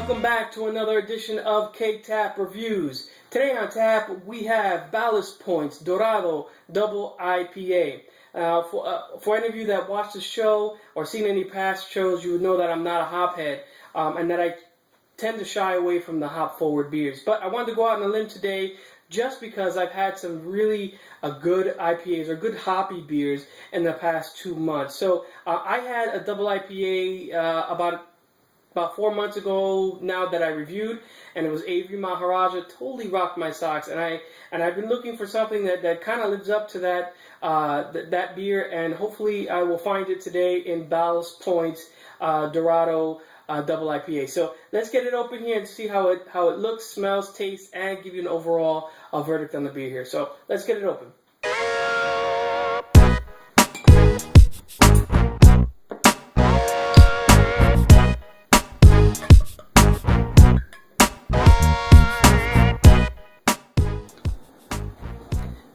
Welcome back to another edition of Keg Tap Reviews. Today on tap we have Ballast Point's Dorado Double IPA. For any of you that watch the show or seen any past shows, you would know that I'm not a hop head and that I tend to shy away from the hop forward beers. But I wanted to go out on a limb today just because I've had some really good IPAs or good hoppy beers in the past 2 months. So I had a double IPA about 4 months ago now that I reviewed, and it was Avery Maharaja. Totally rocked my socks, and I've been looking for something that kind of lives up to that beer, and hopefully I will find it today in Ballast Point's Dorado Double IPA. So let's get it open here and see how it looks, smells, tastes, and give you an overall verdict on the beer here. So let's get it open.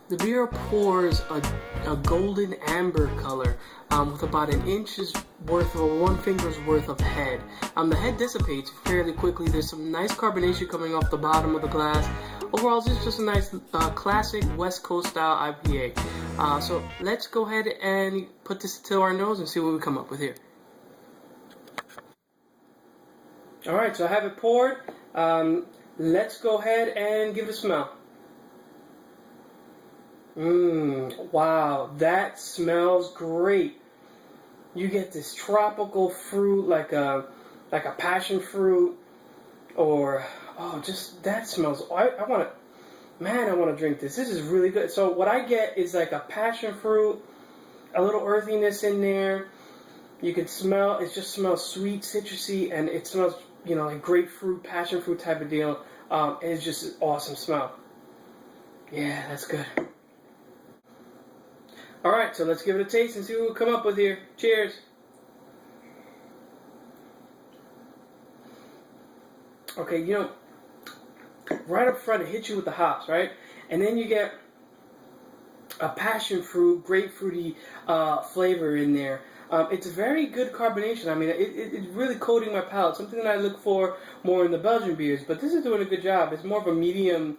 The beer pours a golden amber color with about an inch's worth or 1 finger's worth of head. The head dissipates fairly quickly. There's some nice carbonation coming off the bottom of the glass. Overall, this is just a nice classic West Coast style IPA. So let's go ahead and put this to our nose and see what we come up with here. Alright, so I have it poured. Let's go ahead and give it a smell. Wow, that smells great. You get this tropical fruit like a passion fruit, or just that smells. I want to drink this. This is really good. So what I get is like a passion fruit, a little earthiness in there. You can smell. It just smells sweet, citrusy, and it smells like grapefruit, passion fruit type of deal. It's just an awesome smell. Yeah, that's good. Alright, so let's give it a taste and see what we'll come up with here. Cheers! Okay, right up front it hits you with the hops, right? And then you get a passion fruit, grapefruity flavor in there. It's a very good carbonation. I mean, it's really coating my palate. Something that I look for more in the Belgian beers, but this is doing a good job. It's more of a medium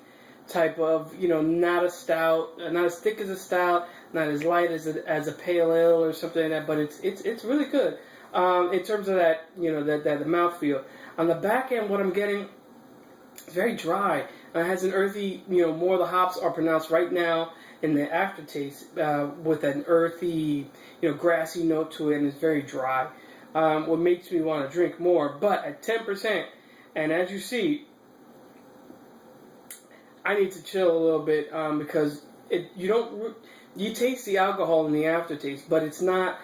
type of, not a stout, not as thick as a stout, not as light as a pale ale or something like that, but it's really good in terms of that, that mouthfeel. On the back end, what I'm getting is very dry. It has an earthy, more of the hops are pronounced right now in the aftertaste with an earthy, grassy note to it, and it's very dry. What makes me want to drink more, but at 10%, and as you see, I need to chill a little bit because you taste the alcohol in the aftertaste, but it's not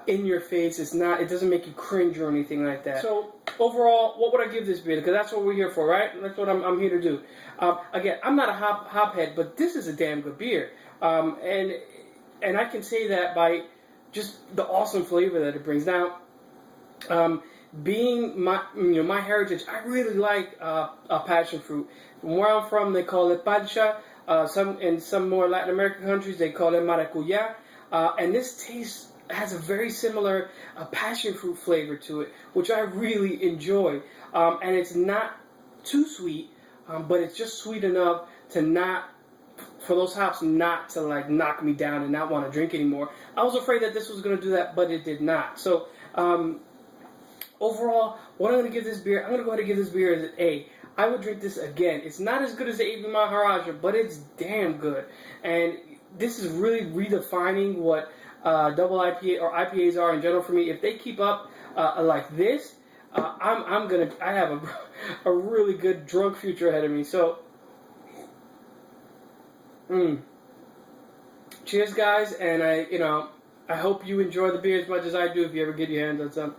in your face. It doesn't make you cringe or anything like that. So overall, what would I give this beer? Because that's what we're here for, right? That's what I'm here to do. Again, I'm not a hop head, but this is a damn good beer, and I can say that by just the awesome flavor that it brings. Now, being my heritage, I really like passion fruit. From where I'm from, they call it parcha. In some more Latin American countries, they call it maracuya. And this has a very similar passion fruit flavor to it, which I really enjoy. And it's not too sweet, but it's just sweet enough for those hops not to like knock me down and not want to drink anymore. I was afraid that this was going to do that, but it did not. So overall, what I'm going to give this beer, I'm going to go ahead and give this beer as an A. I would drink this again. It's not as good as the Avery Maharaja, but it's damn good. And this is really redefining what double IPA or IPAs are in general for me. If they keep up like this, I have a really good drunk future ahead of me. So, cheers, guys, and I hope you enjoy the beer as much as I do if you ever get your hands on some.